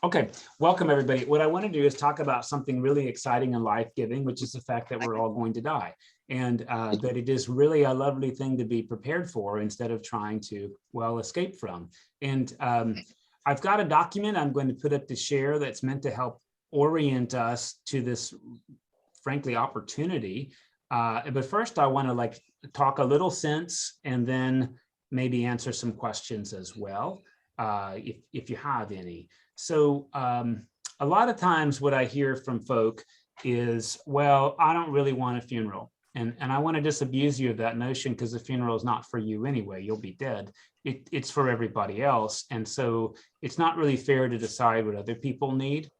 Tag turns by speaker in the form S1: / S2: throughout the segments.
S1: Okay, welcome everybody. What I want to do is talk about something really exciting and life-giving, which is the fact that we're all going to die, and that it is really a lovely thing to be prepared for instead of trying to, well, escape from. And I've got a document I'm going to put up to share that's meant to help orient us to this, frankly, opportunity. But first, I want to talk a little sense and then maybe answer some questions as well, if you have any. So a lot of times what I hear from folk is, well, I don't really want a funeral. And I want to disabuse you of that notion, because the funeral is not for you anyway. You'll be dead. It's for everybody else. And so it's not really fair to decide what other people need.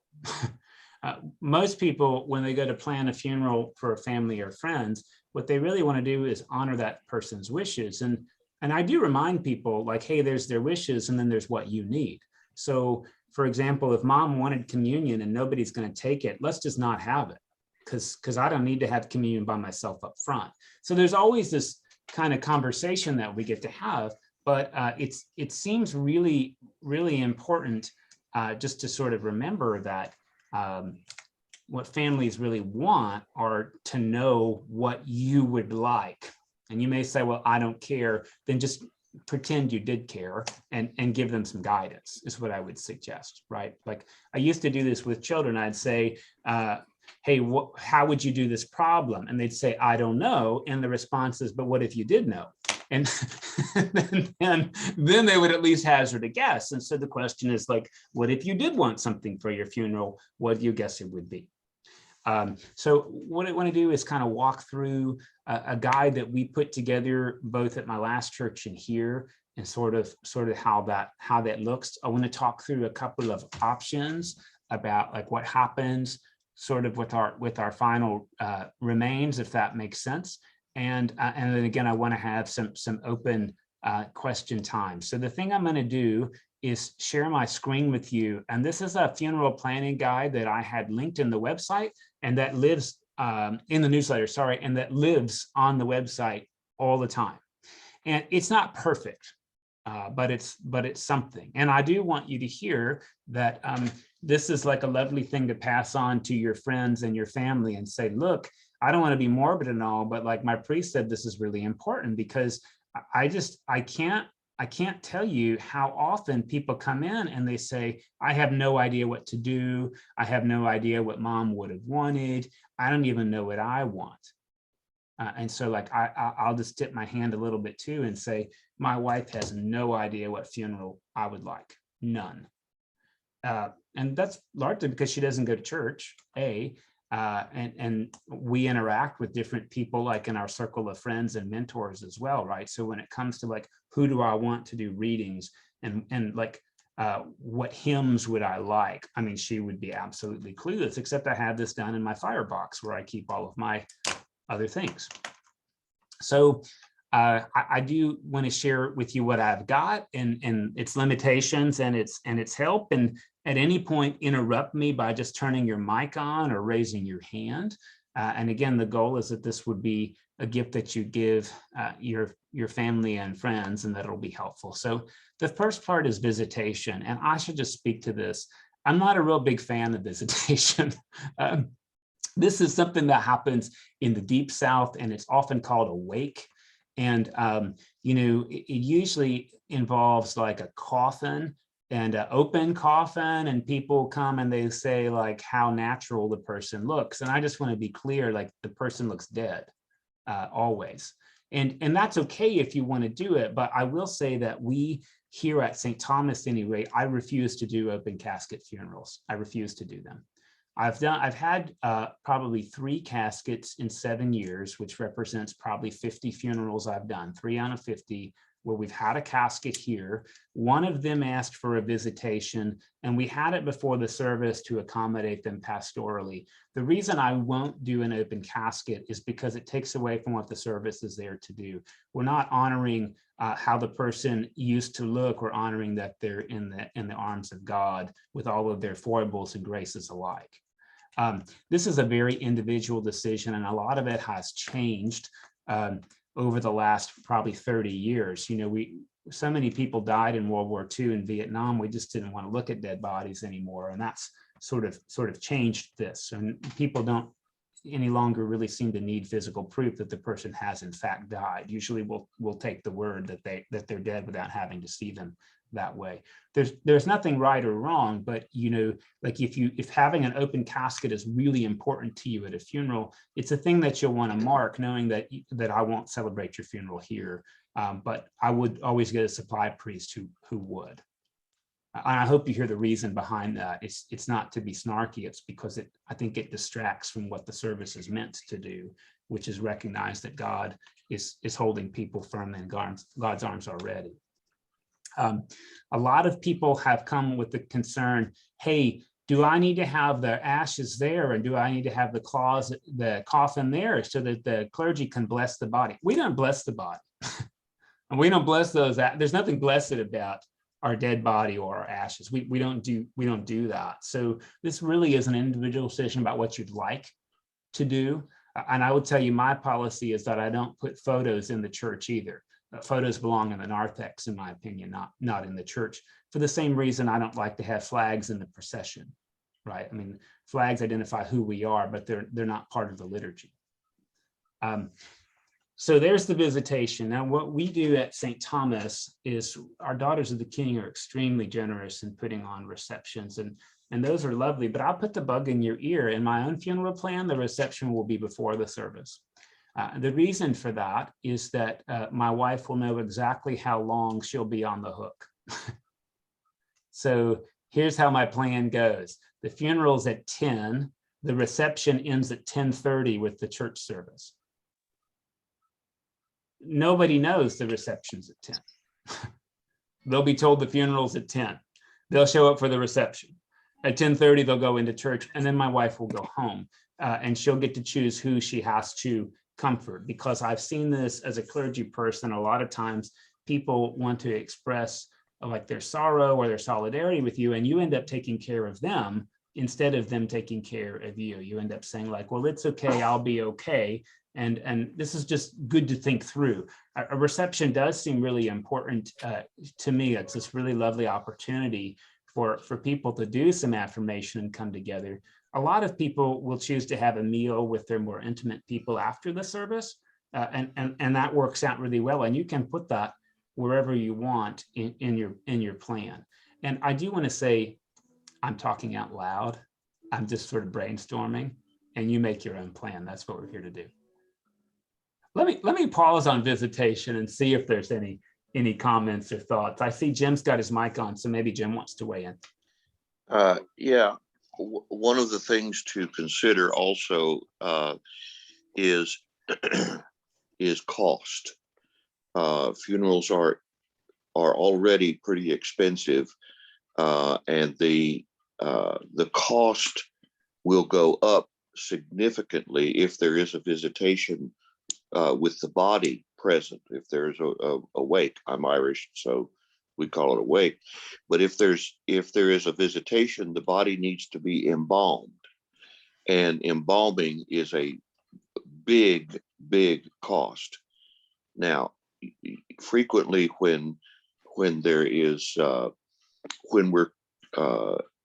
S1: Most people, when they go to plan a funeral for a family or friends, what they really want to do is honor that person's wishes. And I do remind people, like, hey, there's their wishes and then there's what you need. So for example, if mom wanted communion and nobody's going to take it, let's just not have it, because I don't need to have communion by myself up front. So there's always this kind of conversation that we get to have, but it seems really, really important just to sort of remember that what families really want are to know what you would like. And you may say, well, I don't care. Then just pretend you did care and give them some guidance is what I would suggest, right? Like I used to do this with children. I'd say, hey, how would you do this problem? And they'd say, I don't know. And the response is, but what if you did know? And then they would at least hazard a guess. And so the question is like, what if you did want something for your funeral? What do you guess it would be? So what I want to do is kind of walk through a guide that we put together both at my last church and here, and sort of how that looks. I want to talk through a couple of options about like what happens sort of with our final remains, if that makes sense. And then again, I want to have some open question time. So the thing I'm going to do is share my screen with you. And this is a funeral planning guide that I had linked in the website and that lives in the newsletter, sorry, and that lives on the website all the time. And it's not perfect, but it's something. And I do want you to hear that this is like a lovely thing to pass on to your friends and your family and say, look, I don't want to be morbid and all, but like my priest said, this is really important, because I can't tell you how often people come in and they say, I have no idea what to do. I have no idea what mom would have wanted. I don't even know what I want. And so like, I'll just tip my hand a little bit too and say, my wife has no idea what funeral I would like, none. And that's largely because she doesn't go to church, and we interact with different people like in our circle of friends and mentors as well, right? So when it comes to like, who do I want to do readings and like, what hymns would I like? I mean, she would be absolutely clueless, except I have this down in my firebox where I keep all of my other things. So I do want to share with you what I've got and its limitations and its help. And at any point, interrupt me by just turning your mic on or raising your hand. And again, the goal is that this would be a gift that you give your family and friends, and that it'll be helpful. So the first part is visitation, and I should just speak to this. I'm not a real big fan of visitation. This is something that happens in the Deep South, and it's often called a wake. And, you know, it usually involves like a coffin and an open coffin, and people come and they say like how natural the person looks. And I just want to be clear, like the person looks dead always. And that's okay if you want to do it. But I will say that we here at St. Thomas, anyway, I refuse to do open casket funerals. I refuse to do them. I've had probably 3 caskets in 7 years, which represents probably 50 funerals I've done, 3 out of 50, where we've had a casket here. One of them asked for a visitation, and we had it before the service to accommodate them pastorally. The reason I won't do an open casket is because it takes away from what the service is there to do. We're not honoring how the person used to look. We're honoring that they're in the arms of God with all of their foibles and graces alike. This is a very individual decision, and a lot of it has changed over the last probably 30 years. You know, so many people died in World War II and Vietnam, we just didn't want to look at dead bodies anymore. And that's sort of changed this. And people don't any longer really seem to need physical proof that the person has in fact died. Usually we'll take the word that they're dead without having to see them that way. There's nothing right or wrong, but like if having an open casket is really important to you at a funeral, it's a thing that you'll want to mark, knowing that I won't celebrate your funeral here, but I would always get a supply priest who would. And I hope you hear the reason behind that. It's not to be snarky. It's because I think it distracts from what the service is meant to do, which is recognize that God is holding people firm in God's arms already. A lot of people have come with the concern, hey, do I need to have the ashes there, or do I need to have the coffin there so that the clergy can bless the body? We don't bless the body. And we don't bless those. There's nothing blessed about our dead body or our ashes. We don't do that. So this really is an individual decision about what you'd like to do. And I would tell you, my policy is that I don't put photos in the church either. Photos belong in the narthex, in my opinion, not in the church, for the same reason I don't like to have flags in the procession, right? I mean, flags identify who we are, but they're not part of the liturgy. So there's the visitation. Now, what we do at St. Thomas is our Daughters of the King are extremely generous in putting on receptions, and those are lovely, but I'll put the bug in your ear. In my own funeral plan, the reception will be before the service. The reason for that is that my wife will know exactly how long she'll be on the hook. So here's how my plan goes. The funeral's at 10. The reception ends at 10:30 with the church service. Nobody knows the reception's at 10. They'll be told the funeral's at 10. They'll show up for the reception. At 10:30, they'll go into church, and then my wife will go home, and she'll get to choose who she has to comfort, because I've seen this as a clergy person. A lot of times people want to express like their sorrow or their solidarity with you, and you end up taking care of them instead of them taking care of you. You end up saying like, well, it's okay, I'll be okay. And this is just good to think through. A reception does seem really important to me. It's this really lovely opportunity for people to do some affirmation and come together. A lot of people will choose to have a meal with their more intimate people after the service, and that works out really well. And you can put that wherever you want in your plan. And I do want to say, I'm talking out loud. I'm just sort of brainstorming, and you make your own plan. That's what we're here to do. Let me pause on visitation and see if there's any comments or thoughts. I see Jim's got his mic on, so maybe Jim wants to weigh in.
S2: Yeah, one of the things to consider also is cost. Funerals are already pretty expensive, and the cost will go up significantly if there is a visitation with the body present. If there's a wake, I'm Irish, so we call it a wake. But if there is a visitation, the body needs to be embalmed, and embalming is a big cost. Now, frequently when there is when we're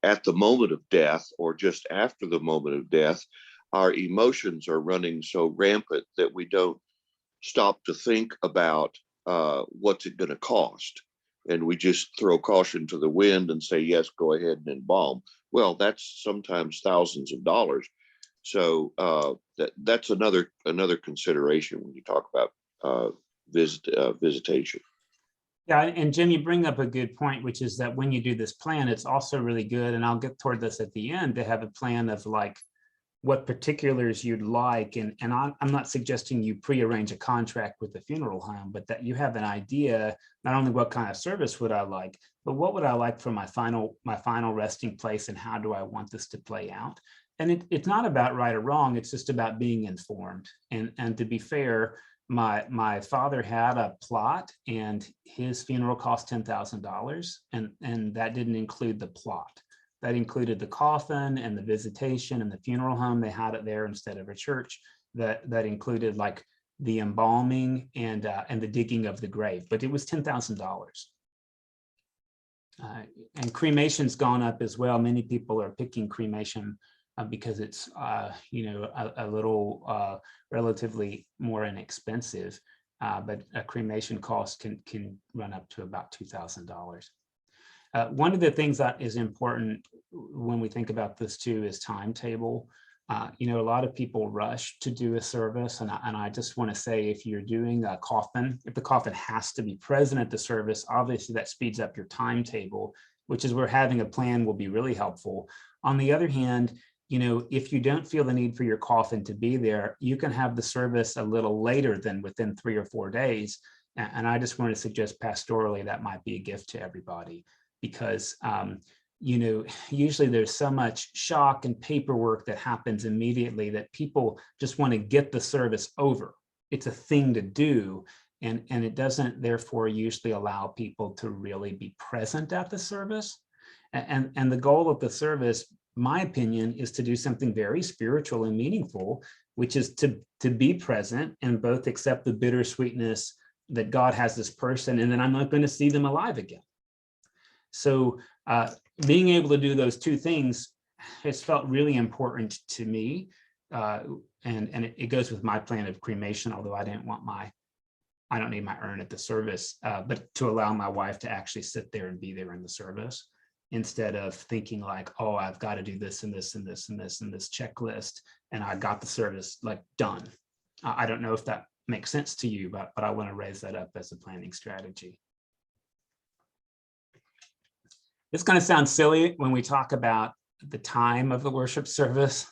S2: at the moment of death or just after the moment of death, our emotions are running so rampant that we don't stop to think about what's it going to cost. And we just throw caution to the wind and say, yes, go ahead and embalm. Well, that's sometimes thousands of dollars. So that's another consideration when you talk about visitation.
S1: Yeah, and Jim, you bring up a good point, which is that when you do this plan, it's also really good, and I'll get toward this at the end, to have a plan of like what particulars you'd like. And I'm not suggesting you prearrange a contract with the funeral home, but that you have an idea, not only what kind of service would I like, but what would I like for my final resting place, and how do I want this to play out? And it's not about right or wrong, it's just about being informed. And to be fair, my father had a plot, and his funeral cost $10,000, and that didn't include the plot. That included the coffin and the visitation and the funeral home. They had it there instead of a church. That included like the embalming, and the digging of the grave, but it was $10,000. And cremation's gone up as well. Many people are picking cremation because it's a little relatively more inexpensive, but a cremation cost can run up to about $2,000. One of the things that is important when we think about this too is timetable. A lot of people rush to do a service, and I just want to say, if you're doing a coffin, if the coffin has to be present at the service, obviously that speeds up your timetable, which is where having a plan will be really helpful. On the other hand, if you don't feel the need for your coffin to be there, you can have the service a little later than within 3 or 4 days. And I just want to suggest pastorally that might be a gift to everybody, because usually there's so much shock and paperwork that happens immediately that people just want to get the service over. It's a thing to do, and it doesn't therefore usually allow people to really be present at the service. And the goal of the service, my opinion, is to do something very spiritual and meaningful, which is to be present and both accept the bittersweetness that God has this person, and then I'm not going to see them alive again. So being able to do those two things has felt really important to me. And it goes with my plan of cremation, although I don't need my urn at the service, but to allow my wife to actually sit there and be there in the service, instead of thinking like, oh, I've got to do this and this and this and this and this checklist, and I got the service like done. I don't know if that makes sense to you, but I want to raise that up as a planning strategy. It's going to sound silly when we talk about the time of the worship service,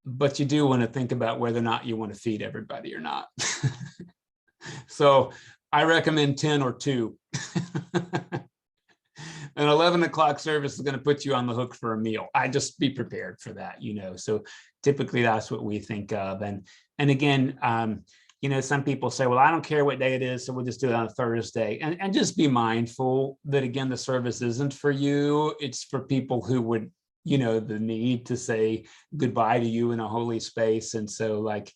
S1: but you do want to think about whether or not you want to feed everybody or not. So I recommend 10 or 2. An 11 o'clock service is going to put you on the hook for a meal. I just be prepared for that, So typically that's what we think of. And again, some people say, well, I don't care what day it is, so we'll just do it on a Thursday. And just be mindful that, again, the service isn't for you. It's for people who would, the need to say goodbye to you in a holy space. And so like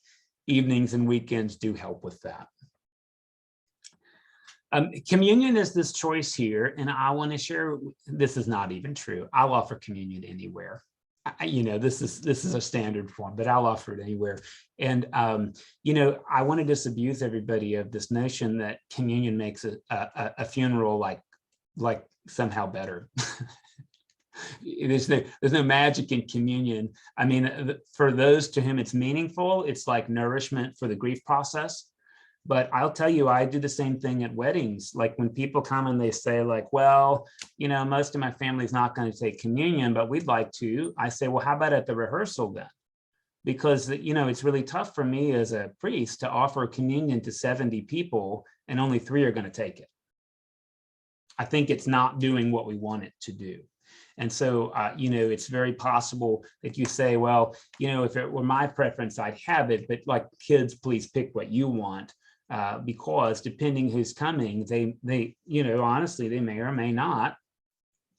S1: evenings and weekends do help with that. Communion is this choice here, and I want to share, this is not even true. I'll offer communion anywhere. This is a standard form, but I'll offer it anywhere. And, I want to disabuse everybody of this notion that communion makes a funeral like somehow better. There's no magic in communion. I mean, for those to whom it's meaningful, it's like nourishment for the grief process. But I'll tell you, I do the same thing at weddings. Like when people come and they say like, well, most of my family's not going to take communion, but we'd like to. I say, well, how about at the rehearsal then? Because, it's really tough for me as a priest to offer communion to 70 people and only 3 are going to take it. I think it's not doing what we want it to do. And so, it's very possible that you say, well, if it were my preference, I'd have it, but like kids, please pick what you want. Because depending who's coming, they honestly, they may or may not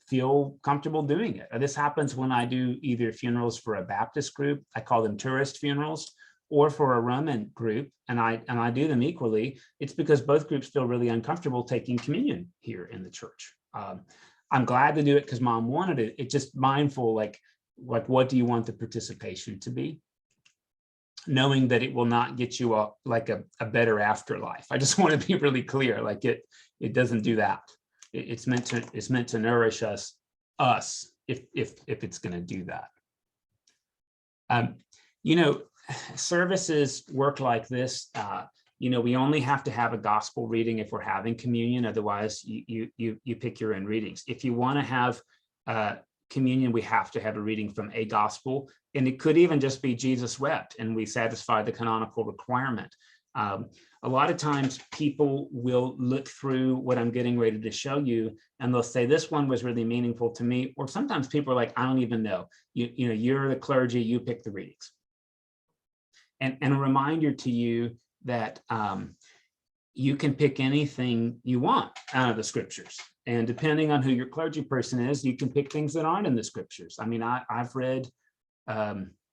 S1: feel comfortable doing it. This happens when I do either funerals for a Baptist group, I call them tourist funerals, or for a Roman group, and I do them equally. It's because both groups feel really uncomfortable taking communion here in the church. I'm glad to do it because Mom wanted it. It's just mindful, like what do you want the participation to be? Knowing that it will not get you a better afterlife. I just want to be really clear, like it doesn't do that. It's meant to nourish us if it's going to do that. Services work like this. We only have to have a gospel reading if we're having communion. Otherwise, you pick your own readings. If you want to have communion, we have to have a reading from a gospel, and it could even just be Jesus wept, and we satisfy the canonical requirement. A lot of times people will look through what I'm getting ready to show you, and they'll say, this one was really meaningful to me. Or sometimes people are like, I don't even know. You're the clergy, you pick the readings. And a reminder to you that you can pick anything you want out of the scriptures. And depending on who your clergy person is, you can pick things that aren't in the scriptures. I mean, I've read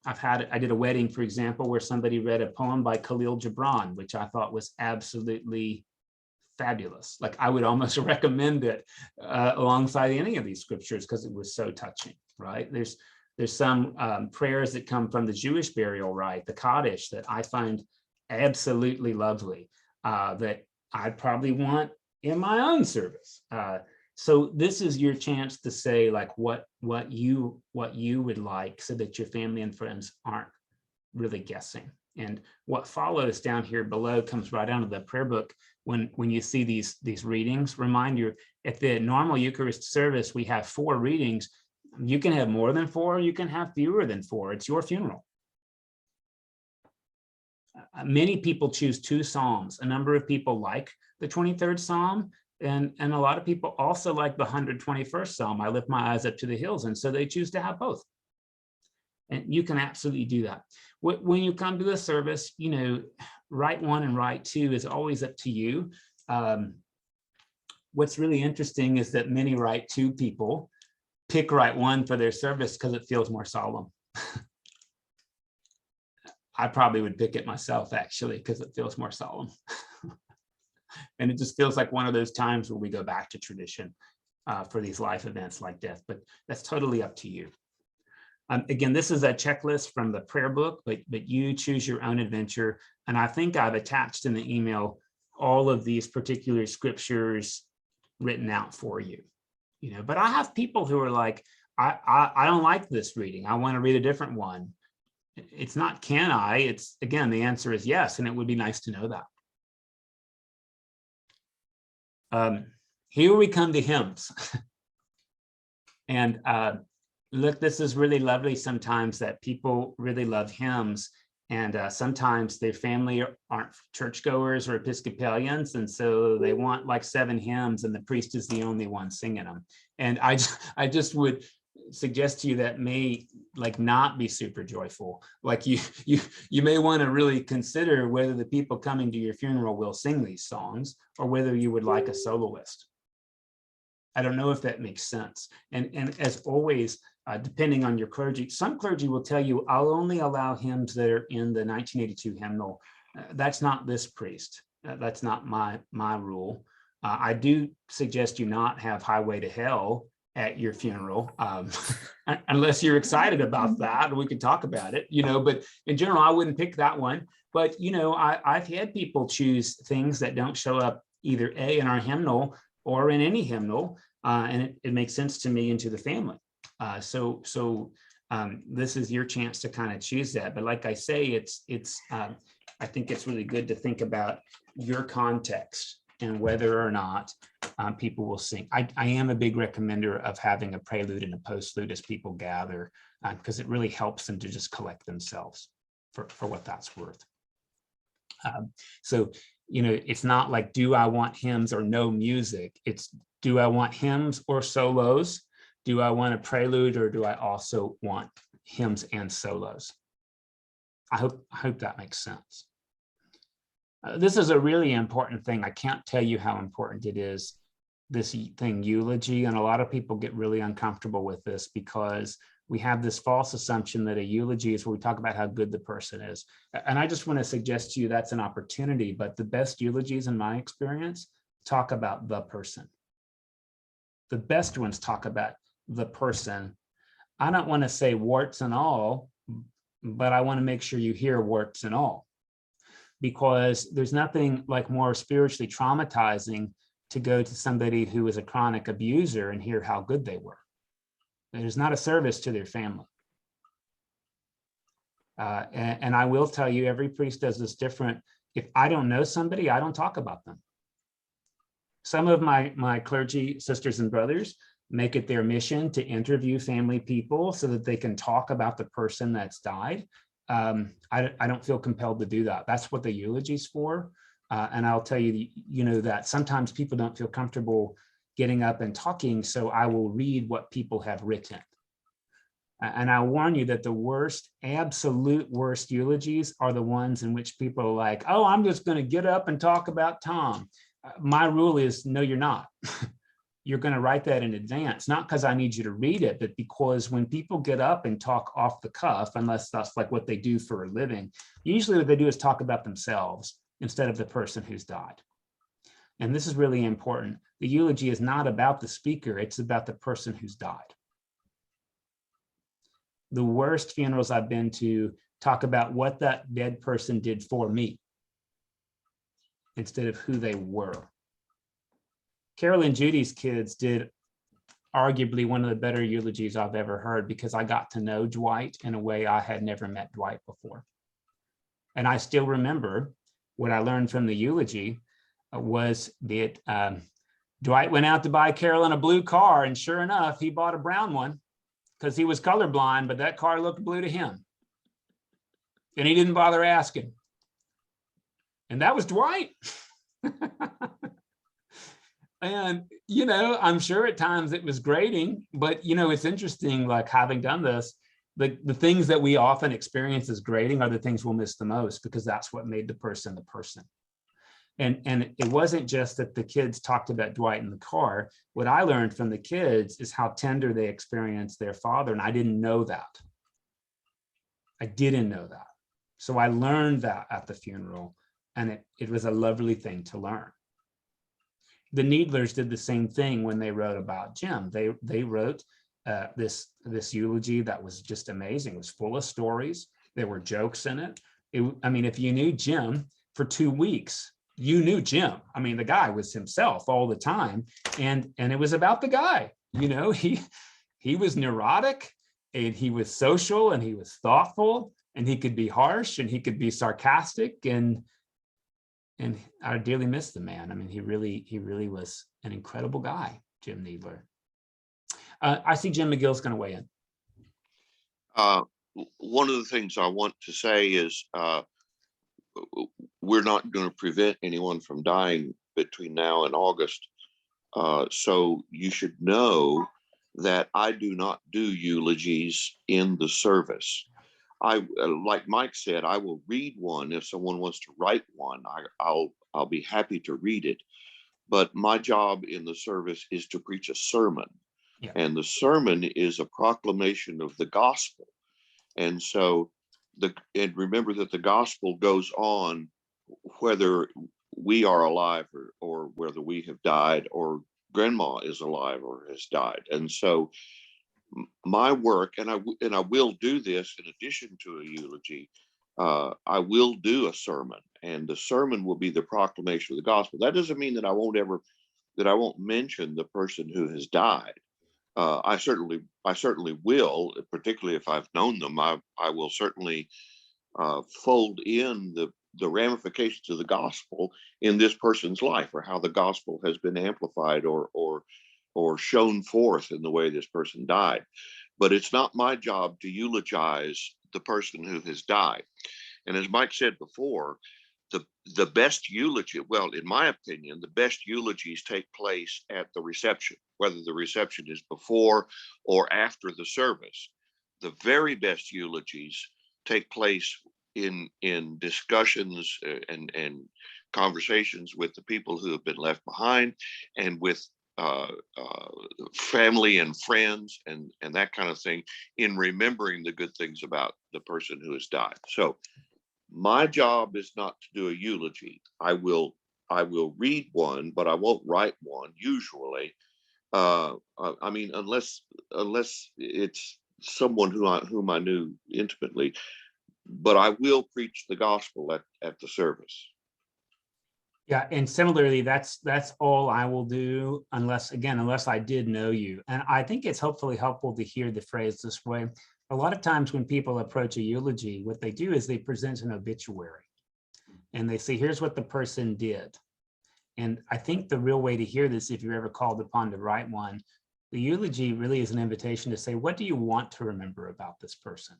S1: I did a wedding, for example, where somebody read a poem by Khalil Gibran, which I thought was absolutely fabulous. Like I would almost recommend it alongside any of these scriptures because it was so touching, right? There's some prayers that come from the Jewish burial rite, the Kaddish, that I find absolutely lovely, that I probably want in my own service. So this is your chance to say like what you would like, so that your family and friends aren't really guessing. And what follows down here below comes right out of the prayer book. When you see these readings, remind you, at the normal Eucharist service, we have 4 readings. You can have more than 4, you can have fewer than 4. It's your funeral. Many people choose 2 Psalms. A number of people like the 23rd Psalm, and a lot of people also like the 121st Psalm, I lift my eyes up to the hills, and so they choose to have both. And you can absolutely do that. When you come to the service, you know, rite 1 and rite 2 is always up to you. What's really interesting is that many rite 2 people pick rite 1 for their service because it feels more solemn. I probably would pick it myself, actually, because it feels more solemn. And it just feels like one of those times where we go back to tradition for these life events like death, but that's totally up to you. Again, this is a checklist from the prayer book, but you choose your own adventure. And I think I've attached in the email all of these particular scriptures written out for you. You know, but I have people who are like, I don't like this reading. I want to read a different one. It's not can I, it's, again, the answer is yes, and it would be nice to know that. Here we come to hymns. And look, this is really lovely sometimes that people really love hymns, and sometimes their family aren't churchgoers or Episcopalians, and so they want like 7 hymns and the priest is the only one singing them. And I just would suggest to you that may like not be super joyful. Like you may want to really consider whether the people coming to your funeral will sing these songs or whether you would like a soloist. I don't know if that makes sense. And as always, depending on your clergy, some clergy will tell you, I'll only allow hymns that are in the 1982 hymnal. That's not this priest. That's not my rule. I do suggest you not have Highway to Hell at your funeral, unless you're excited about that, we could talk about it, you know, but in general, I wouldn't pick that one. But, you know, I've had people choose things that don't show up either A, in our hymnal or in any hymnal, and it makes sense to me and to the family. So this is your chance to kind of choose that. But like I say, I think it's really good to think about your context and whether or not people will sing. I am a big recommender of having a prelude and a postlude as people gather, because it really helps them to just collect themselves for what that's worth. So, you know, it's not like, do I want hymns or no music? It's, do I want hymns or solos? Do I want a prelude, or do I also want hymns and solos? I hope that makes sense. This is a really important thing. I can't tell you how important it is, this thing, eulogy. And a lot of people get really uncomfortable with this because we have this false assumption that a eulogy is where we talk about how good the person is. And I just want to suggest to you that's an opportunity, but the best eulogies in my experience talk about the person. The best ones talk about the person. I don't want to say warts and all, but I want to make sure you hear warts and all, because there's nothing like more spiritually traumatizing to go to somebody who is a chronic abuser and hear how good they were. It is not a service to their family. And I will tell you, every priest does this different. If I don't know somebody, I don't talk about them. Some of my clergy sisters and brothers make it their mission to interview family people so that they can talk about the person that's died. I don't feel compelled to do that. That's what the eulogy's for. And I'll tell you, you know, that sometimes people don't feel comfortable getting up and talking, so I will read what people have written. And I warn you that the worst, absolute worst eulogies are the ones in which people are like, oh, I'm just going to get up and talk about Tom. My rule is, no, you're not. you're going to write that in advance, not because I need you to read it, but because when people get up and talk off the cuff, unless that's like what they do for a living, usually what they do is talk about themselves instead of the person who's died. And this is really important. The eulogy is not about the speaker, it's about the person who's died. The worst funerals I've been to talk about what that dead person did for me instead of who they were. Carol and Judy's kids did arguably one of the better eulogies I've ever heard, because I got to know Dwight in a way I had never met Dwight before. And I still remember what I learned from the eulogy was that Dwight went out to buy Carolyn a blue car, and sure enough, he bought a brown one because he was colorblind, but that car looked blue to him. And he didn't bother asking. And that was Dwight. And, you know, I'm sure at times it was grating, but, you know, it's interesting, like having done this, the things that we often experience as grating are the things we'll miss the most, because that's what made the person the person. And it wasn't just that the kids talked about Dwight in the car. What I learned from the kids is how tender they experienced their father. And I didn't know that. I didn't know that. So I learned that at the funeral, and it was a lovely thing to learn. The Needlers did the same thing when they wrote about Jim. They wrote this eulogy that was just amazing. It was full of stories. There were jokes in it. I mean, if you knew Jim for 2 weeks, you knew Jim. I mean, the guy was himself all the time, and it was about the guy. You know, he was neurotic, and he was social, and he was thoughtful, and he could be harsh, and he could be sarcastic, and I dearly miss the man. I mean, he really was an incredible guy, Jim Needler. I see Jim McGill's going to weigh in.
S2: One of the things I want to say is we're not going to prevent anyone from dying between now and August. So you should know that I do not do eulogies in the service. Like Mike said, I will read one if someone wants to write one. I'll be happy to read it. But my job in the service is to preach a sermon, and the sermon is a proclamation of the gospel. And so and remember that the gospel goes on whether we are alive or whether we have died, or grandma is alive or has died. And so my work, and I will do this in addition to a eulogy, I will do a sermon, and the sermon will be the proclamation of the gospel. That doesn't mean that I won't mention the person who has died. I certainly will, particularly if I've known them. I will certainly fold in the ramifications of the gospel in this person's life, or how the gospel has been amplified or shown forth in the way this person died. But it's not my job to eulogize the person who has died. And as Mike said before, the best eulogy, well, in my opinion, the best eulogies take place at the reception, whether the reception is before or after the service. The very best eulogies take place in discussions and conversations with the people who have been left behind, and with family and friends and that kind of thing, in remembering the good things about the person who has died. So my job is not to do a eulogy. I will read one, but I won't write one usually. I mean, unless it's someone whom I knew intimately, but I will preach the gospel at the service.
S1: Yeah, and similarly, that's all I will do, unless I did know you. And I think it's hopefully helpful to hear the phrase this way. A lot of times when people approach a eulogy, what they do is they present an obituary, and they say, here's what the person did. And I think the real way to hear this, if you're ever called upon to write one, the eulogy really is an invitation to say, what do you want to remember about this person?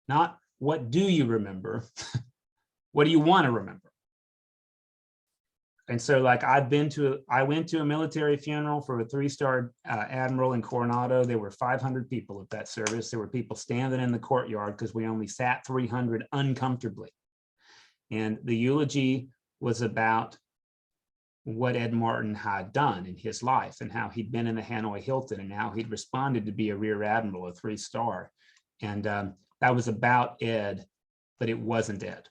S1: Not what do you remember? What do you want to remember? And so, like, I went to a military funeral for a 3-star admiral in Coronado. There were 500 people at that service. There were people standing in the courtyard because we only sat 300 uncomfortably. And the eulogy was about what Ed Martin had done in his life and how he'd been in the Hanoi Hilton and how he'd responded to be a Rear Admiral, a 3-star. And that was about Ed, but it wasn't Ed.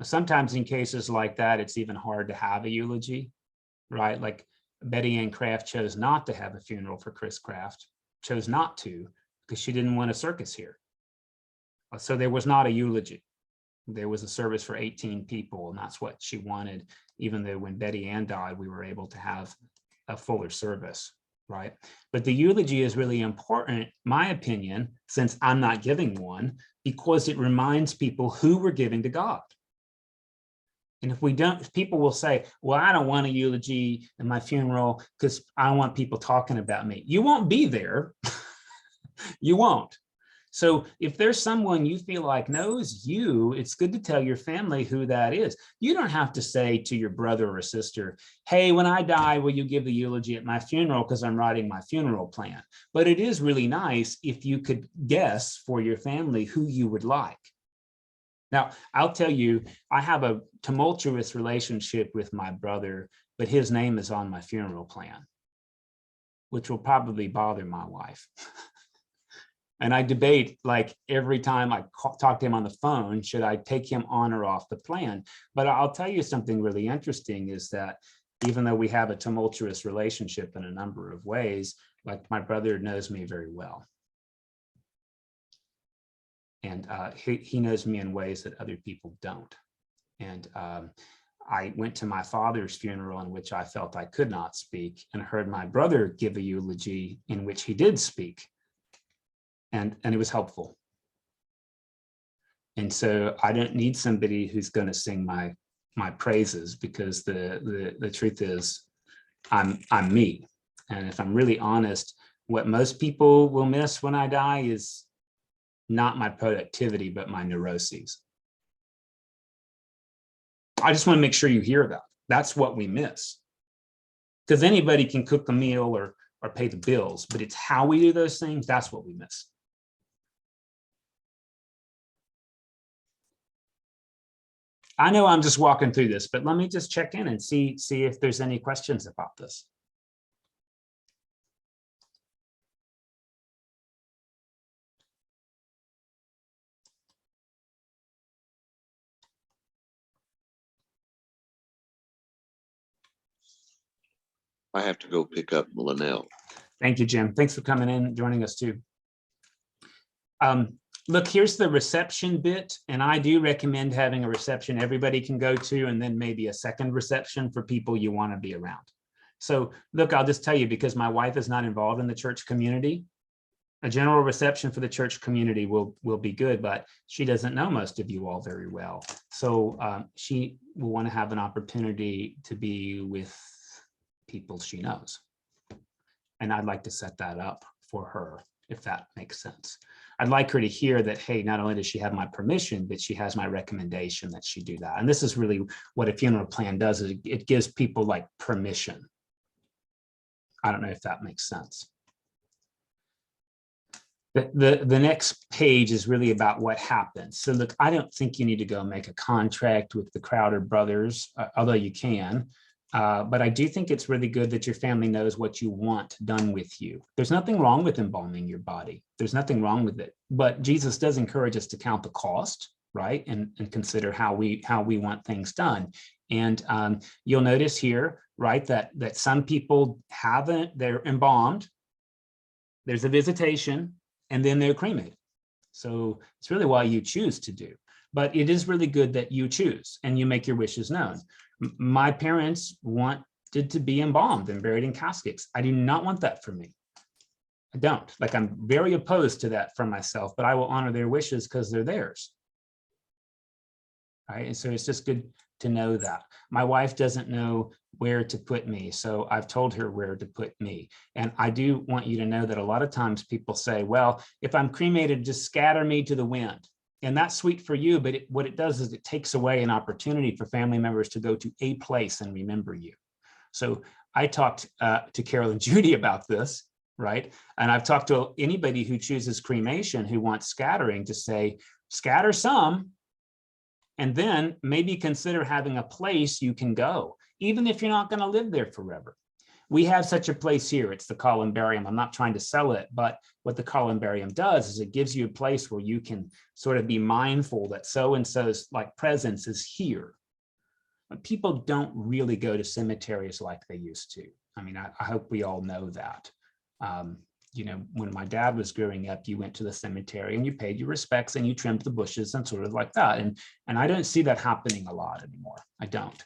S1: Sometimes in cases like that, it's even hard to have a eulogy, right? Like Betty Ann Kraft chose not to have a funeral for Chris Kraft, chose not to because she didn't want a circus here. So there was not a eulogy. There was a service for 18 people, and that's what she wanted, even though when Betty Ann died, we were able to have a fuller service, right? But the eulogy is really important, my opinion, since I'm not giving one, because it reminds people who we're giving to God. And if we don't, people will say, well, I don't want a eulogy in my funeral because I don't want people talking about me. You won't be there. You won't. So if there's someone you feel like knows you, it's good to tell your family who that is. You don't have to say to your brother or sister, hey, when I die, will you give the eulogy at my funeral because I'm writing my funeral plan? But it is really nice if you could guess for your family who you would like. Now, I'll tell you, I have a tumultuous relationship with my brother, but his name is on my funeral plan, which will probably bother my wife. And I debate, like, every time I talk to him on the phone, should I take him on or off the plan? But I'll tell you something really interesting is that even though we have a tumultuous relationship in a number of ways, like my brother knows me very well. And he knows me in ways that other people don't. And I went to my father's funeral in which I felt I could not speak and heard my brother give a eulogy in which he did speak. And it was helpful. And so I don't need somebody who's going to sing my praises, because the truth is I'm me. And if I'm really honest, what most people will miss when I die is not my productivity, but my neuroses. I just want to make sure you hear that. That's what we miss. Because anybody can cook the meal or pay the bills, but it's how we do those things, that's what we miss. I know I'm just walking through this, but let me just check in and see if there's any questions about this.
S2: I have to go pick up Linnell.
S1: Thank you, Jim. Thanks for coming in and joining us too. Look, here's the reception bit, and I do recommend having a reception everybody can go to, and then maybe a second reception for people you want to be around. So look, I'll just tell you, because my wife is not involved in the church community, a general reception for the church community will be good, but she doesn't know most of you all very well. So she will want to have an opportunity to be with people she knows. And I'd like to set that up for her, if that makes sense. I'd like her to hear that, hey, not only does she have my permission, but she has my recommendation that she do that. And this is really what a funeral plan does, is it gives people like permission. I don't know if that makes sense. The next page is really about what happens. So look, I don't think you need to go make a contract with the Crowder brothers, although you can. But I do think it's really good that your family knows what you want done with you. There's nothing wrong with embalming your body. There's nothing wrong with it. But Jesus does encourage us to count the cost, right? And consider how we want things done. And you'll notice here, right, that some people haven't, they're embalmed. There's a visitation, and then they're cremated. So it's really what you choose to do. But it is really good that you choose and you make your wishes known. My parents wanted to be embalmed and buried in caskets. I do not want that for me. I don't. Like, I'm very opposed to that for myself, but I will honor their wishes because they're theirs. Right? And so it's just good to know that. My wife doesn't know where to put me, so I've told her where to put me. And I do want you to know that a lot of times people say, well, if I'm cremated, just scatter me to the wind. And that's sweet for you, but what it does is it takes away an opportunity for family members to go to a place and remember you. So I talked to Carol and Judy about this, right? And I've talked to anybody who chooses cremation who wants scattering to say, scatter some And then maybe consider having a place you can go, even if you're not going to live there forever. We have such a place here. It's the Columbarium. I'm not trying to sell it, but what the Columbarium does is it gives you a place where you can sort of be mindful that so-and-so's like presence is here. But people don't really go to cemeteries like they used to. I mean, I hope we all know that. You know, when my dad was growing up, you went to the cemetery and you paid your respects and you trimmed the bushes and sort of like that. And I don't see that happening a lot anymore. I don't.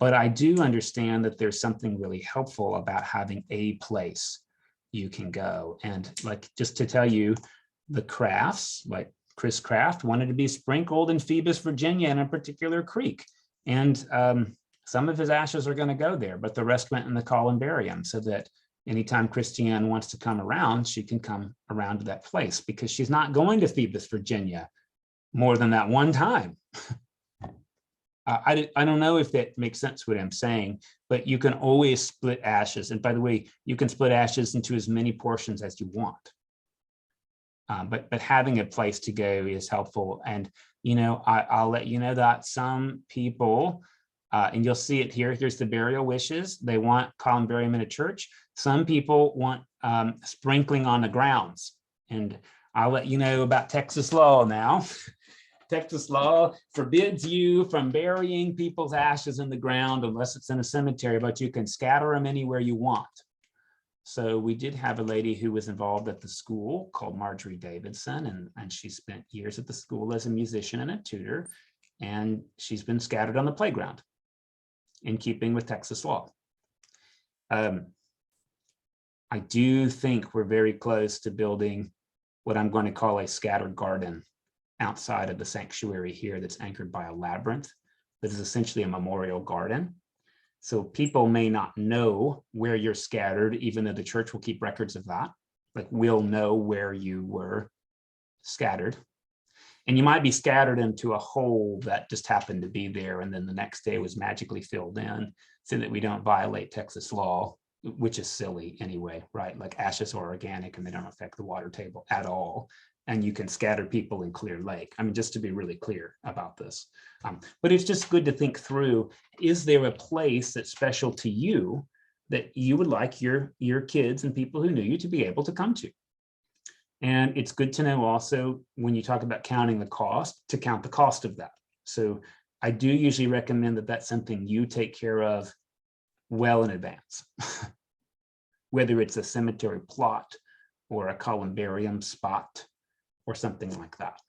S1: But I do understand that there's something really helpful about having a place you can go. And like, just to tell you, the Crafts, like Chris Kraft, wanted to be sprinkled in Phoebus, Virginia, in a particular creek. And some of his ashes are going to go there, but the rest went in the Columbarium, so that anytime Christiane wants to come around, she can come around to that place, because she's not going to Phoebus, Virginia more than that one time. I don't know if that makes sense what I'm saying, but you can always split ashes. And by the way, you can split ashes into as many portions as you want. But having a place to go is helpful. And, you know, I'll let you know that some people, and you'll see it here, here's the burial wishes. They want columbarium in a church. Some people want sprinkling on the grounds. And I'll let you know about Texas law now. Texas law forbids you from burying people's ashes in the ground unless it's in a cemetery, but you can scatter them anywhere you want. So we did have a lady who was involved at the school called Marjorie Davidson, and she spent years at the school as a musician and a tutor, and she's been scattered on the playground in keeping with Texas law. I do think we're very close to building what I'm going to call a scattered garden outside of the sanctuary here that's anchored by a labyrinth that is essentially a memorial garden. So people may not know where you're scattered, even though the church will keep records of that. Like, we'll know where you were scattered. And you might be scattered into a hole that just happened to be there, and then the next day was magically filled in, so that we don't violate Texas law, which is silly anyway, right? Like, ashes are organic and they don't affect the water table at all. And you can scatter people in Clear Lake. I mean, just to be really clear about this. But it's just good to think through, is there a place that's special to you that you would like your kids and people who knew you to be able to come to? And it's good to know also, when you talk about counting the cost, to count the cost of that. So I do usually recommend that that's something you take care of well in advance, whether it's a cemetery plot or a columbarium spot or something like that.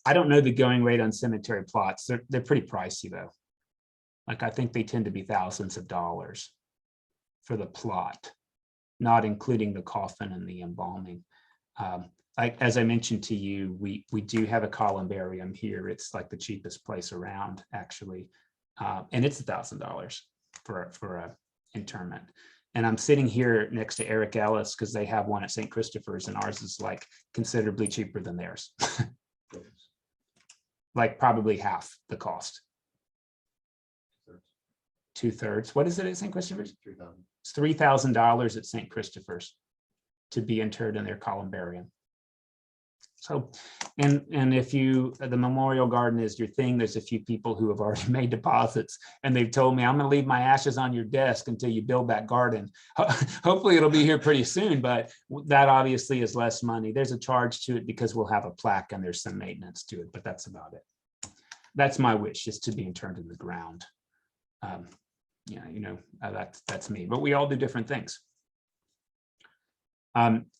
S1: I don't know the going rate on cemetery plots. They're pretty pricey though. Like, I think they tend to be thousands of dollars for the plot, not including the coffin and the embalming. Like, as I mentioned to you, we do have a columbarium here. It's like the cheapest place around, actually. And it's $1,000 for a interment. And I'm sitting here next to Eric Ellis because they have one at St. Christopher's, and ours is like considerably cheaper than theirs. Like, probably half the cost. 2/3. What is it at St. Christopher's? $3,000. It's $3,000 at St. Christopher's to be interred in their columbarium. So, and if you, the memorial garden is your thing, there's a few people who have already made deposits, and they've told me, I'm going to leave my ashes on your desk until you build that garden. Hopefully it'll be here pretty soon, but that obviously is less money. There's a charge to it because we'll have a plaque and there's some maintenance to it, but that's about it. That's my wish, is to be interned in the ground. Yeah, you know, that's me, but we all do different things.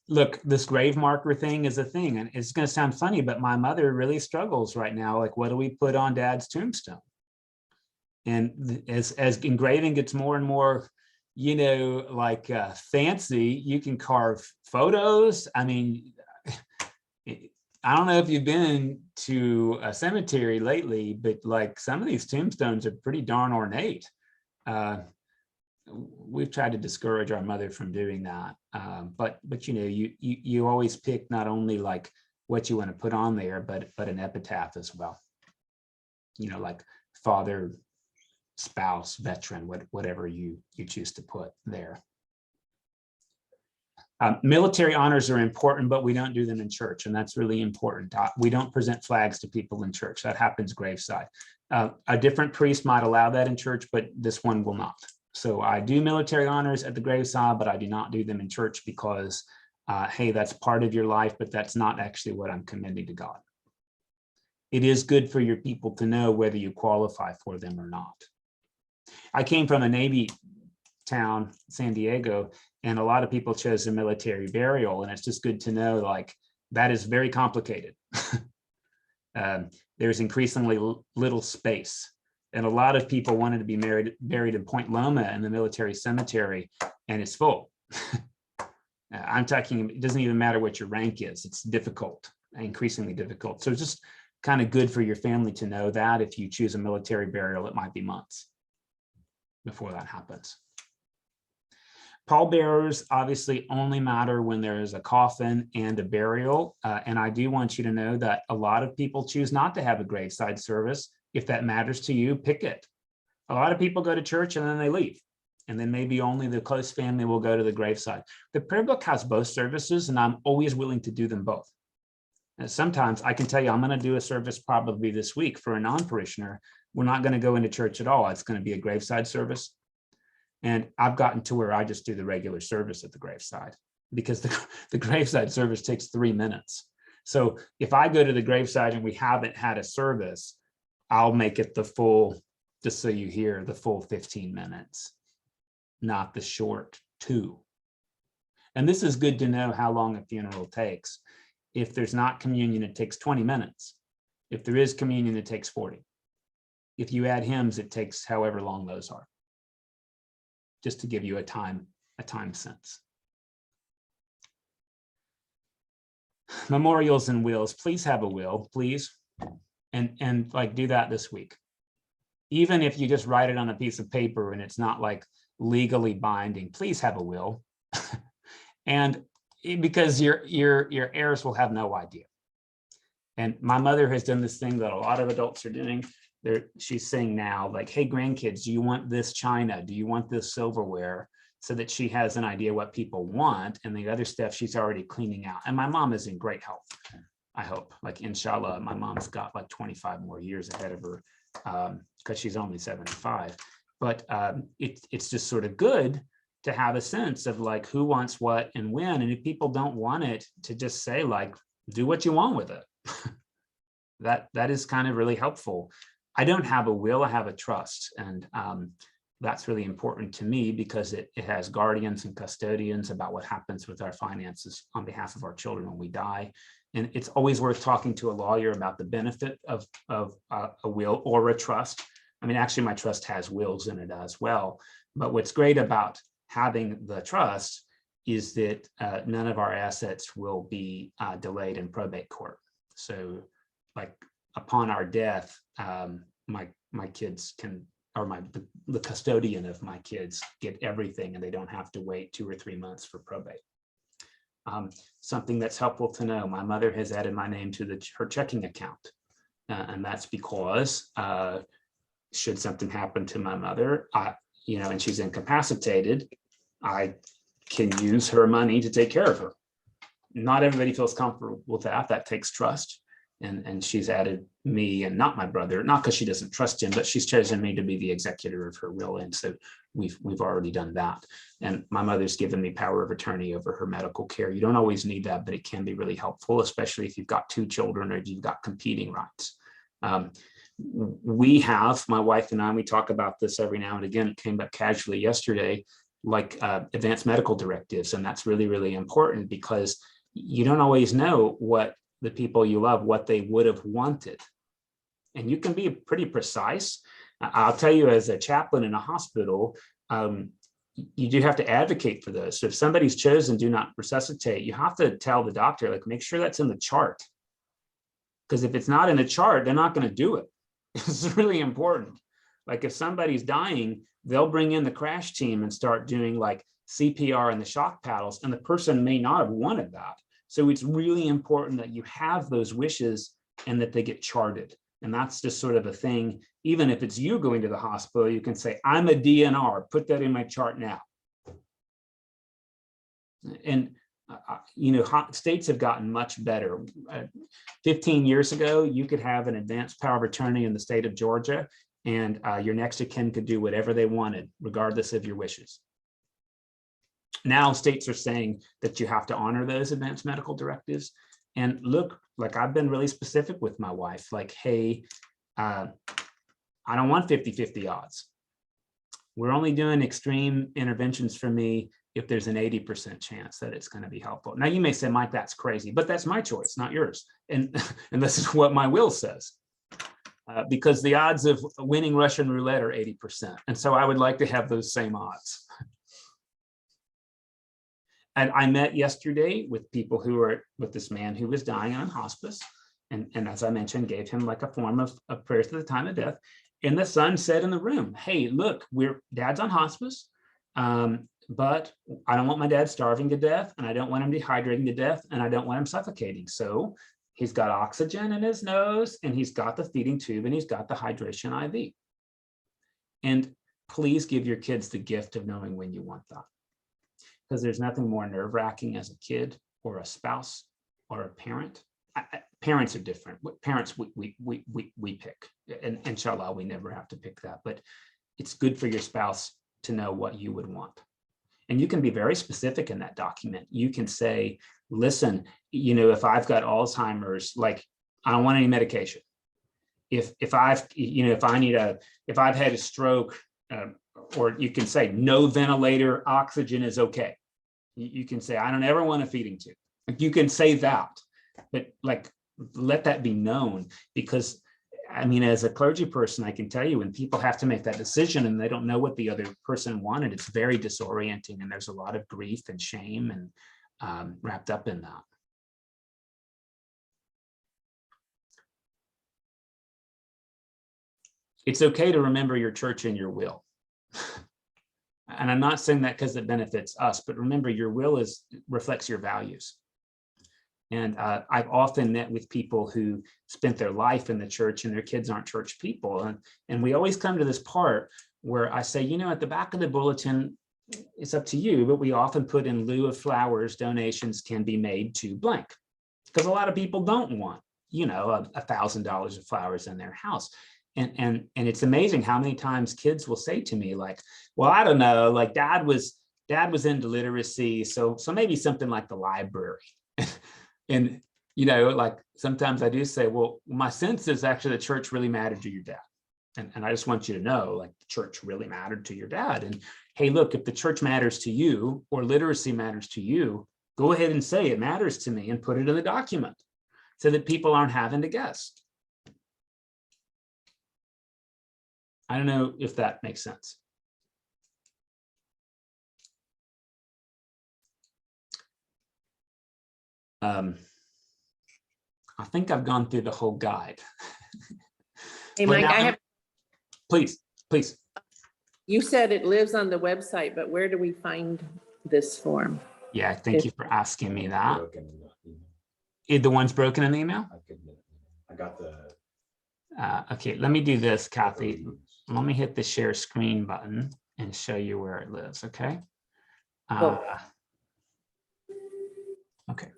S1: Look, this grave marker thing is a thing, and it's going to sound funny, but my mother really struggles right now. Like, what do we put on Dad's tombstone? And as engraving gets more and more, you know, like fancy, you can carve photos. I mean, I don't know if you've been to a cemetery lately, but like, some of these tombstones are pretty darn ornate. We've tried to discourage our mother from doing that, but you know, you always pick not only like what you want to put on there, but an epitaph as well. You know, like father, spouse, veteran, whatever you choose to put there. Military honors are important, but we don't do them in church, and that's really important. We don't present flags to people in church. That happens graveside. A different priest might allow that in church, but this one will not. So I do military honors at the graveside, but I do not do them in church because, hey, that's part of your life, but that's not actually what I'm commending to God. It is good for your people to know whether you qualify for them or not. I came from a Navy town, San Diego, and a lot of people chose a military burial, and it's just good to know, like, that is very complicated. There's increasingly little space, and a lot of people wanted to be buried in Point Loma in the military cemetery, and it's full. I'm talking, it doesn't even matter what your rank is. It's difficult, increasingly difficult. So it's just kind of good for your family to know that if you choose a military burial, it might be months before that happens. Pallbearers obviously only matter when there is a coffin and a burial. And I do want you to know that a lot of people choose not to have a graveside service. If that matters to you, pick it. A lot of people go to church and then they leave. And then maybe only the close family will go to the graveside. The prayer book has both services, and I'm always willing to do them both. And sometimes I can tell you, I'm going to do a service probably this week for a non-parishioner. We're not going to go into church at all. It's going to be a graveside service. And I've gotten to where I just do the regular service at the graveside, because the graveside service takes 3 minutes. So if I go to the graveside and we haven't had a service, I'll make it the full, just so you hear, the full 15 minutes, not the short 2. And this is good to know how long a funeral takes. If there's not communion, it takes 20 minutes. If there is communion, it takes 40. If you add hymns, it takes however long those are. Just to give you a time sense. Memorials and wills. Please have a will, please. And like do that this week. Even if you just write it on a piece of paper and it's not like legally binding, please have a will. And because your heirs will have no idea. And my mother has done this thing that a lot of adults are doing. She's saying now, like, hey, grandkids, do you want this china? Do you want this silverware? So that she has an idea what people want, and the other stuff she's already cleaning out. And my mom is in great health, I hope. Like, inshallah, my mom's got like 25 more years ahead of her, because she's only 75. But it's just sort of good to have a sense of like who wants what and when. And if people don't want it, to just say, like, do what you want with it. That is kind of really helpful. I don't have a will, I have a trust. And that's really important to me because it has guardians and custodians about what happens with our finances on behalf of our children when we die. And it's always worth talking to a lawyer about the benefit of a will or a trust. I mean, actually, my trust has wills in it as well. But what's great about having the trust is that none of our assets will be delayed in probate court. So, like, upon our death, my kids can, or the custodian of my kids, get everything, and they don't have to wait 2 or 3 months for probate. Something that's helpful to know: my mother has added my name to her checking account, and that's because should something happen to my mother, and she's incapacitated, I can use her money to take care of her. Not everybody feels comfortable with that. That takes trust. And she's added me and not my brother, not because she doesn't trust him, but she's chosen me to be the executor of her will. And so we've already done that. And my mother's given me power of attorney over her medical care. You don't always need that, but it can be really helpful, especially if you've got 2 children or you've got competing rights. We have, my wife and I, we talk about this every now and again. It came up casually yesterday, like advanced medical directives. And that's really, really important because you don't always know what the people you love, what they would have wanted. And you can be pretty precise. I'll tell you, as a chaplain in a hospital, you do have to advocate for those. So if somebody's chosen do not resuscitate, you have to tell the doctor, like, make sure that's in the chart. Because if it's not in the chart, they're not going to do it. It's really important. Like, if somebody's dying, they'll bring in the crash team and start doing like CPR and the shock paddles, and the person may not have wanted that. So it's really important that you have those wishes and that they get charted. And that's just sort of a thing. Even if it's you going to the hospital, you can say, I'm a DNR, put that in my chart now. And states have gotten much better. 15 years ago, you could have an advanced power of attorney in the state of Georgia, and your next of kin could do whatever they wanted, regardless of your wishes. Now states are saying that you have to honor those advanced medical directives. And look, like I've been really specific with my wife, like, hey, I don't want 50-50 odds. We're only doing extreme interventions for me if there's an 80% chance that it's going to be helpful. Now you may say, Mike, that's crazy, but that's my choice, not yours. And this is what my will says. Because the odds of winning Russian roulette are 80%. And so I would like to have those same odds. And I met yesterday with people who were with this man who was dying on hospice. And as I mentioned, gave him like a form of prayers to the time of death. And the son said in the room, hey, look, dad's on hospice, but I don't want my dad starving to death, and I don't want him dehydrating to death, and I don't want him suffocating. So he's got oxygen in his nose, and he's got the feeding tube, and he's got the hydration IV. And please give your kids the gift of knowing when you want that. Because there's nothing more nerve-wracking as a kid or a spouse or a parent. Parents are different. Parents we pick, and inshallah we never have to pick that. But it's good for your spouse to know what you would want, and you can be very specific in that document. You can say, "Listen, if I've got Alzheimer's, like I don't want any medication. If I've had a stroke, or you can say no ventilator, oxygen is okay. You can say I don't ever want a feeding tube. Like, you can say that, but like let that be known, because I mean, as a clergy person, I can tell you when people have to make that decision and they don't know what the other person wanted, it's very disorienting, and there's a lot of grief and shame and wrapped up in that. It's okay to remember your church and your will. And I'm not saying that because it benefits us, but remember, your will reflects your values. And I've often met with people who spent their life in the church and their kids aren't church people. And we always come to this part where I say, at the back of the bulletin, it's up to you, but we often put in lieu of flowers, donations can be made to blank. Because a lot of people don't want, $1,000 of flowers in their house. And it's amazing how many times kids will say to me, like, well, I don't know, like dad was into literacy, so maybe something like the library. And like sometimes I do say, well, my sense is actually the church really mattered to your dad, and I just want you to know, like, the church really mattered to your dad. And hey, look, if the church matters to you or literacy matters to you, go ahead and say it matters to me and put it in the document so that people aren't having to guess. I don't know if that makes sense. I think I've gone through the whole guide.
S3: Hey, Mike,
S1: Please.
S3: You said it lives on the website, but where do we find this form?
S1: Yeah, thank you for asking me that. The one's broken in the email?
S4: I got the...
S1: Okay, let me do this, Kathy. Let me hit the share screen button and show you where it lives, okay? Okay.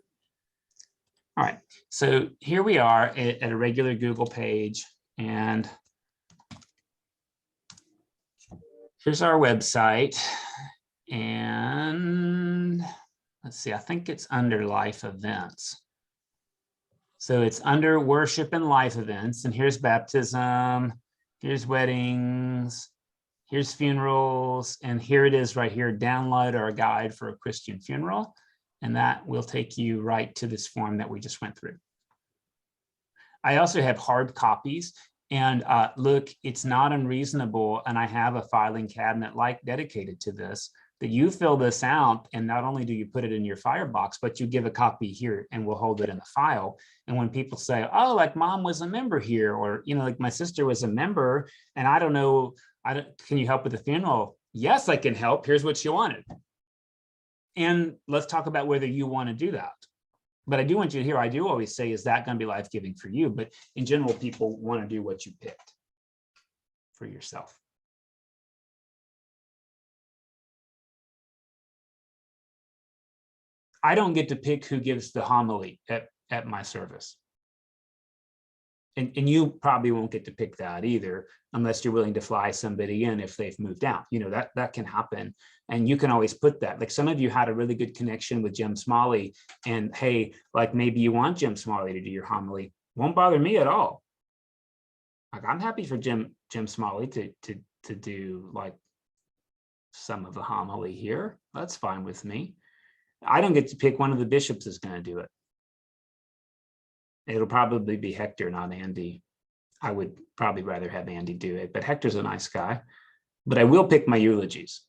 S1: All right, so here we are at a regular Google page, and here's our website. And let's see, I think it's under life events. So it's under worship and life events, and here's baptism, here's weddings, here's funerals, and here it is right here, download our guide for a Christian funeral. And that will take you right to this form that we just went through. I also have hard copies, and look, it's not unreasonable, and I have a filing cabinet dedicated to this, that you fill this out, and not only do you put it in your firebox, but you give a copy here and we'll hold it in the file. And when people say, oh, like mom was a member here, or, like my sister was a member, and I don't know, can you help with the funeral? Yes, I can help. Here's what she wanted. And let's talk about whether you want to do that. But I do want you to hear, I do always say, is that going to be life-giving for you? But in general, people want to do what you picked for yourself. I don't get to pick who gives the homily at my service. And you probably won't get to pick that either, unless you're willing to fly somebody in if they've moved out. You know, that can happen. And you can always put that. Like some of you had a really good connection with Jim Smalley, and hey, like maybe you want Jim Smalley to do your homily. Won't bother me at all. Like I'm happy for Jim Smalley to do like some of the homily here. That's fine with me. I don't get to pick one of the bishops is going to do it. It'll probably be Hector, not Andy. I would probably rather have Andy do it, but Hector's a nice guy. But I will pick my eulogies,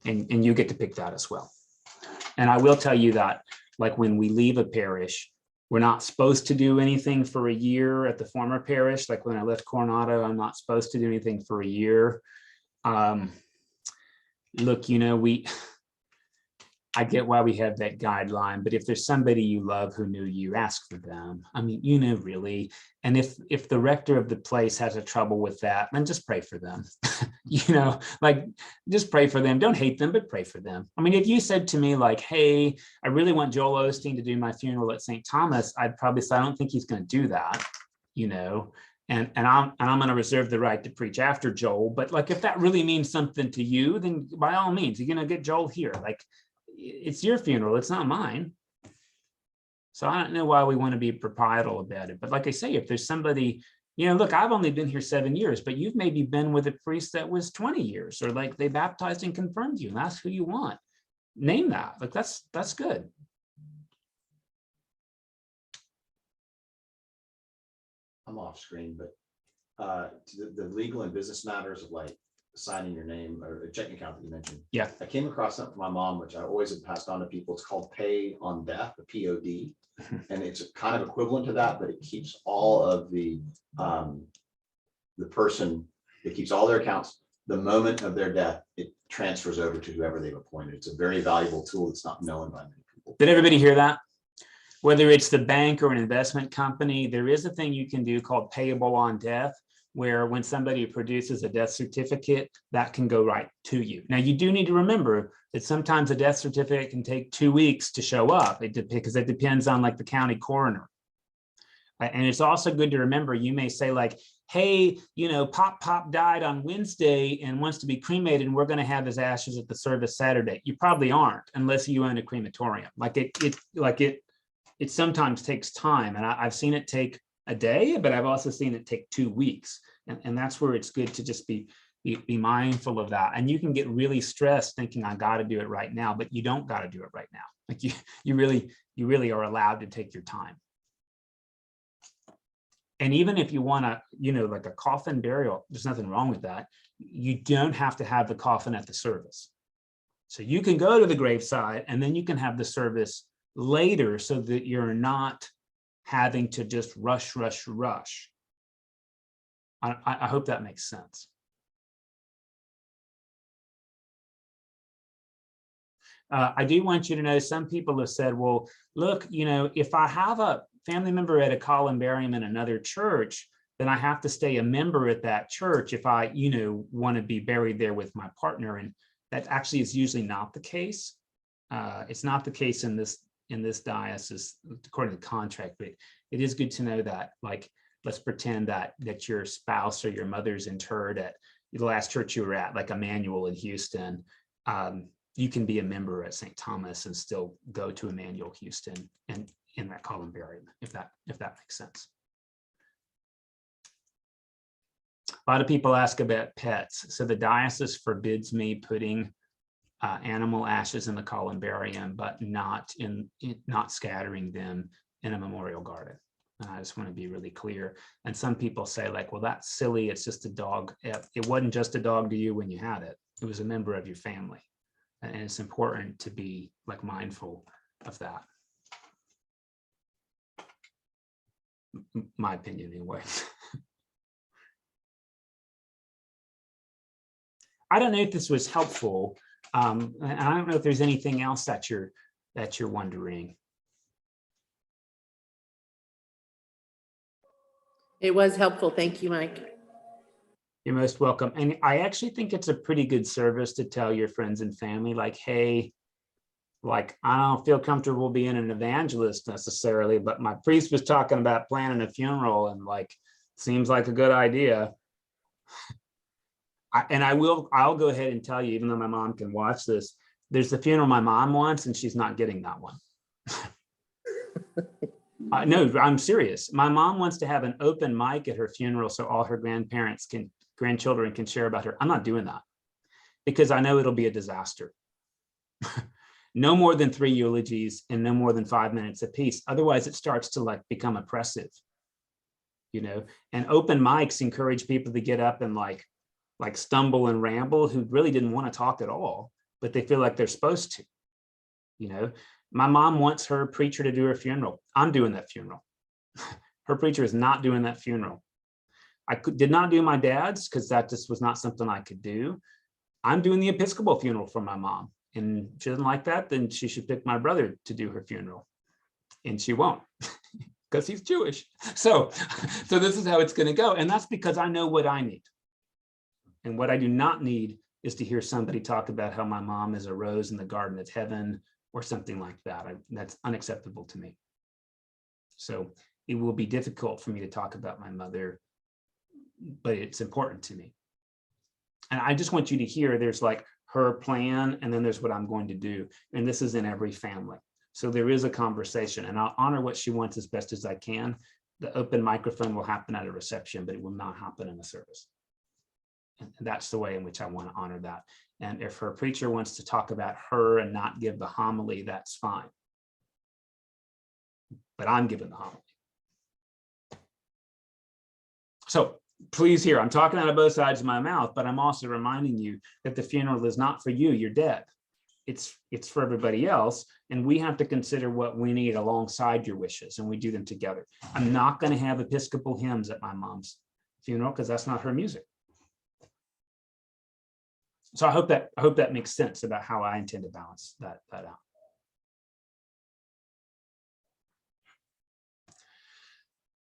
S1: and you get to pick that as well. And I will tell you that, like when we leave a parish, we're not supposed to do anything for a year at the former parish. Like when I left Coronado, I'm not supposed to do anything for a year. Look, you know, I get why we have that guideline, but if there's somebody you love who knew you, ask for them. I mean, you know, really. And if the rector of the place has a trouble with that, then just pray for them. You know, like just pray for them. Don't hate them, but pray for them. I mean, if you said to me like, hey, I really want Joel Osteen to do my funeral at St. Thomas, I'd probably say, I don't think he's going to do that, you know. And I'm going to reserve the right to preach after Joel. But like, if that really means something to you, then by all means, you're going to get Joel here. Like, it's your funeral, it's not mine. So I don't know why we want to be proprietal about it. But like I say, if there's somebody, you know, look, I've only been here 7 years, but you've maybe been with a priest that was 20 years, or like they baptized and confirmed you, and that's who you want. Name that. Like that's good.
S4: I'm off screen, but the legal and business matters of like signing your name or a checking account that you mentioned.
S1: Yeah.
S4: I came across something for my mom, which I always have passed on to people. It's called Pay on Death, the POD. And it's kind of equivalent to that, but it keeps all of the person, it keeps all their accounts. The moment of their death, it transfers over to whoever they've appointed. It's a very valuable tool that's not known by many people.
S1: Did everybody hear that? Whether it's the bank or an investment company, there is a thing you can do called payable on death, where when somebody produces a death certificate, that can go right to you. Now, you do need to remember that sometimes a death certificate can take 2 weeks to show up, because it depends on like the county coroner. And it's also good to remember, you may say like, hey, you know, Pop died on Wednesday and wants to be cremated, and we're going to have his ashes at the service Saturday. You probably aren't, unless you own a crematorium. Like it sometimes takes time. And I've seen it take a day, but I've also seen it take 2 weeks. And that's where it's good to just be mindful of that. And you can get really stressed thinking I got to do it right now, but you don't got to do it right now. Like you really are allowed to take your time. And even if you want to, you know, like a coffin burial, there's nothing wrong with that. You don't have to have the coffin at the service. So you can go to the graveside and then you can have the service later, so that you're not having to just rush. I hope that makes sense. I do want you to know, some people have said, well, look, you know, if I have a family member at a columbarium in another church, then I have to stay a member at that church if I, you know, want to be buried there with my partner. And that actually is usually not the case. It's not the case in this diocese, according to the contract, but it is good to know that, like, let's pretend that your spouse or your mother's interred at the last church you were at, like Emmanuel in Houston. You can be a member at St. Thomas and still go to Emmanuel Houston and in that columbarium, if that makes sense. A lot of people ask about pets. So the diocese forbids me putting animal ashes in the columbarium, but not scattering them in a memorial garden. And I just want to be really clear. And some people say like, well, that's silly. It's just a dog. It wasn't just a dog to you when you had it. It was a member of your family. And it's important to be like mindful of that. My opinion anyway. I don't know if this was helpful. And I don't know if there's anything else that you're wondering.
S3: It was helpful. Thank you, Mike.
S1: You're most welcome. And I actually think it's a pretty good service to tell your friends and family, like, hey, like, I don't feel comfortable being an evangelist necessarily, but my priest was talking about planning a funeral and like, seems like a good idea. I'll go ahead and tell you, even though my mom can watch this, there's the funeral my mom wants and she's not getting that one. No, I'm serious. My mom wants to have an open mic at her funeral so all her grandchildren can share about her. I'm not doing that because I know it'll be a disaster. No more than 3 eulogies and no more than 5 minutes apiece. Otherwise, it starts to like become oppressive, you know. And open mics encourage people to get up and like stumble and ramble who really didn't want to talk at all, but they feel like they're supposed to, you know. My mom wants her preacher to do her funeral. I'm doing that funeral. Her preacher is not doing that funeral. I did not do my dad's because that just was not something I could do. I'm doing the Episcopal funeral for my mom. And she doesn't like that, then she should pick my brother to do her funeral. And she won't because he's Jewish. So this is how it's going to go. And that's because I know what I need. And what I do not need is to hear somebody talk about how my mom is a rose in the garden of heaven or something like that. That's unacceptable to me. So it will be difficult for me to talk about my mother, but it's important to me. And I just want you to hear there's like her plan, and then there's what I'm going to do. And this is in every family. So there is a conversation, and I'll honor what she wants as best as I can. The open microphone will happen at a reception, but it will not happen in a service. And that's the way in which I want to honor that. And if her preacher wants to talk about her and not give the homily, that's fine. But I'm giving the homily. So please hear, I'm talking out of both sides of my mouth, but I'm also reminding you that the funeral is not for you, you're dead. It's for everybody else. And we have to consider what we need alongside your wishes, and we do them together. I'm not going to have Episcopal hymns at my mom's funeral because that's not her music. So I hope that makes sense about how I intend to balance that out.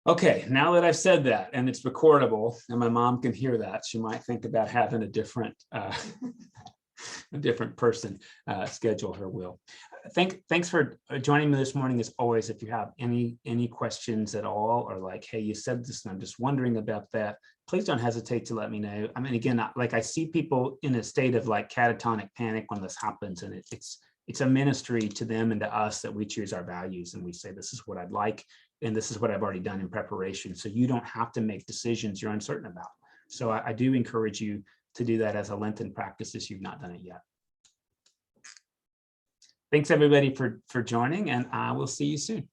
S1: Okay, now that I've said that and it's recordable and my mom can hear that, she might think about having a different person schedule her will. Thanks for joining me this morning. As always, if you have any questions at all, or like, hey, you said this and I'm just wondering about that, please don't hesitate to let me know. I mean, again, like I see people in a state of like catatonic panic when this happens, and it's a ministry to them and to us that we choose our values and we say, this is what I'd like, and this is what I've already done in preparation. So you don't have to make decisions you're uncertain about. So I do encourage you to do that as a Lenten practice if you've not done it yet. Thanks everybody for joining, and I will see you soon.